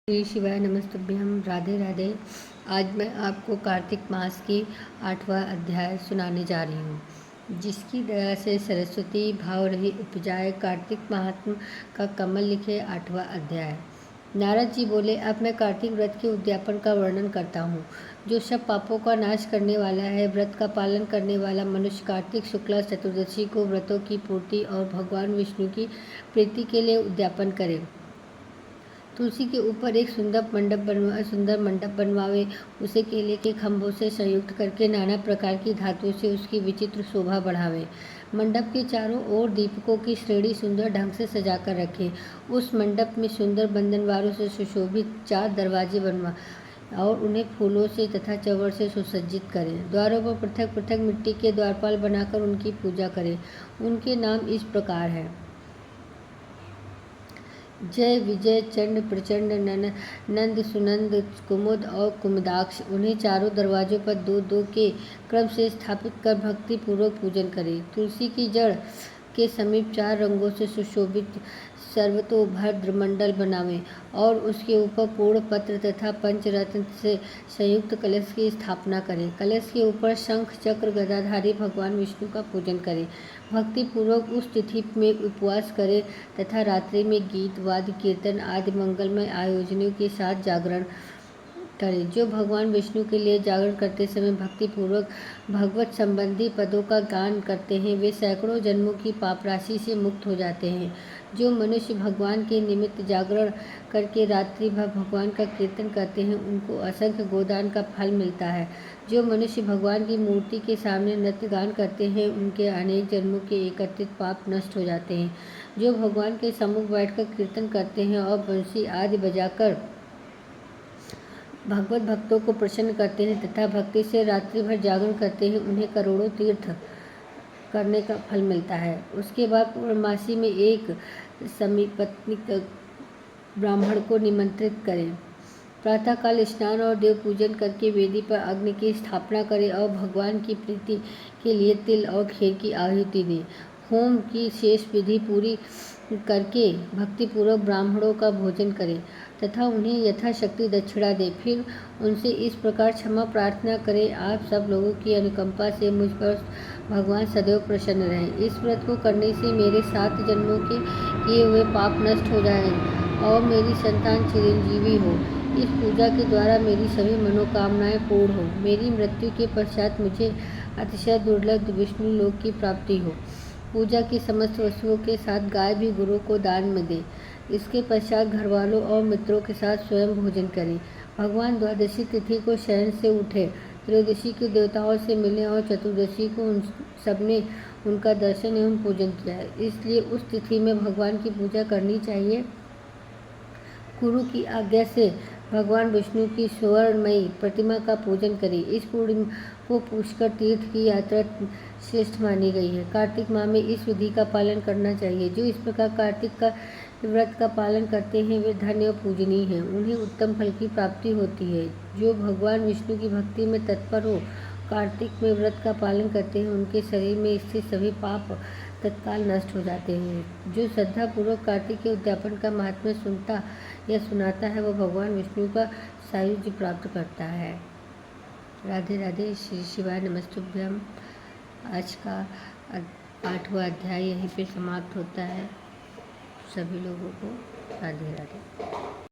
श्री शिवाय नमस्तुभ्यम। राधे राधे। आज मैं आपको कार्तिक मास की 8वां अध्याय सुनाने जा रही हूँ। जिसकी दया से सरस्वती भाव रही उपजाए, कार्तिक महात्म का कमल लिखे 8वां अध्याय। नारद जी बोले, अब मैं कार्तिक व्रत के उद्यापन का वर्णन करता हूँ, जो सब पापों का नाश करने वाला है। व्रत का पालन करने वाला मनुष्य कार्तिक शुक्ला चतुर्दशी को व्रतों की पूर्ति और भगवान विष्णु की प्रीति के लिए उद्यापन करे। तुलसी के ऊपर एक सुंदर मंडप बनवावे, उसे केले के खम्भों से संयुक्त करके नाना प्रकार की धातुओं से उसकी विचित्र शोभा बढ़ावे। मंडप के चारों ओर दीपकों की श्रेणी सुंदर ढंग से सजाकर रखे। उस मंडप में सुंदर बंधनवारों से सुशोभित 4 दरवाजे बनवा और उन्हें फूलों से तथा चंवर से सुसज्जित करें। द्वारों पर पृथक पृथक मिट्टी के द्वारपाल बनाकर उनकी पूजा करें। उनके नाम इस प्रकार है: जय, विजय, चंड, प्रचंड, नंद, सुनंद, कुमुद और कुमुदाक्ष। उन्हें चारों दरवाजों पर 2-2 के क्रम से स्थापित कर भक्ति पूर्वक पूजन करें। तुलसी की जड़ के समीप 4 रंगों से सुशोभित सर्वतोभद्र मंडल बनावें और उसके ऊपर पूर्ण पत्र तथा पंचरत्न से संयुक्त कलश की स्थापना करें। कलश के ऊपर शंख चक्र गदाधारी भगवान विष्णु का पूजन करें। भक्ति पूर्वक उस तिथि में उपवास करें तथा रात्रि में गीत वाद्य कीर्तन आदि मंगलमय आयोजनों के साथ जागरण करें। जो भगवान विष्णु के लिए जागरण करते समय भक्ति पूर्वक भगवत संबंधी पदों का गान करते हैं, वे सैकड़ों जन्मों की पाप राशि से मुक्त हो जाते हैं। जो मनुष्य भगवान के निमित्त जागरण करके रात्रि भर भगवान का कीर्तन करते हैं, उनको असंख्य गोदान का फल मिलता है। जो मनुष्य भगवान की मूर्ति के सामने नृत्य गान करते हैं, उनके अनेक जन्मों के एकत्रित पाप नष्ट हो जाते हैं। जो भगवान के सम्मुख बैठकर कीर्तन करते हैं और बंसी आदि बजाकर भगवत भक्तों को प्रसन्न करते हैं तथा भक्ति से रात्रि भर जागरण करते हैं, उन्हें करोड़ों तीर्थ करने का फल मिलता है। उसके बाद पूर्णमासी में एक समीपत्निक ब्राह्मण को निमंत्रित करें। प्रातःकाल स्नान और देव पूजन करके वेदी पर अग्नि की स्थापना करें और भगवान की प्रीति के लिए तिल और खीर की आहुति दें। होम की शेष विधि पूरी करके भक्तिपूर्वक ब्राह्मणों का भोजन करें तथा उन्हें यथाशक्ति दक्षिणा दें। फिर उनसे इस प्रकार क्षमा प्रार्थना करें, आप सब लोगों की अनुकंपा से मुझ पर भगवान सदैव प्रसन्न रहें। इस व्रत को करने से मेरे 7 जन्मों के किए हुए पाप नष्ट हो जाएं और मेरी संतान चिरंजीवी हो। इस पूजा के द्वारा मेरी सभी मनोकामनाएं पूर्ण हो। मेरी मृत्यु के पश्चात मुझे अतिशय दुर्लभ विष्णु लोक की प्राप्ति हो। पूजा की समस्त वस्तुओं के साथ गाय भी गुरु को दान में दें। इसके पश्चात घरवालों और मित्रों के साथ स्वयं भोजन करें। भगवान द्वादशी तिथि को शयन से उठे, त्रयोदशी के देवताओं से मिले और चतुर्दशी को उन सबने उनका दर्शन एवं पूजन किया है। इसलिए उस तिथि में भगवान की पूजा करनी चाहिए। गुरु की आज्ञा से भगवान विष्णु की सुवर्णमयी प्रतिमा का पूजन करें। इस पूर्णिमा को पुष्कर तीर्थ की यात्रा श्रेष्ठ मानी गई है। कार्तिक माह में इस विधि का पालन करना चाहिए। जो इस प्रकार कार्तिक का व्रत का पालन करते हैं, वे धन्य और पूजनीय हैं। उन्हें उत्तम फल की प्राप्ति होती है। जो भगवान विष्णु की भक्ति में तत्पर हो, कार्तिक में व्रत का पालन करते हैं, उनके शरीर में स्थित सभी पाप तत्काल नष्ट हो जाते हैं। जो श्रद्धापूर्वक कार्तिक के उद्यापन का महात्म्य सुनता या सुनाता है, वह भगवान विष्णु का सायुज्य प्राप्त करता है। राधे राधे। श्री शिवाय नमस्तुभ्यम। आज का 8वां अध्याय यहीं पे समाप्त होता है। सभी लोगों को राधे राधे।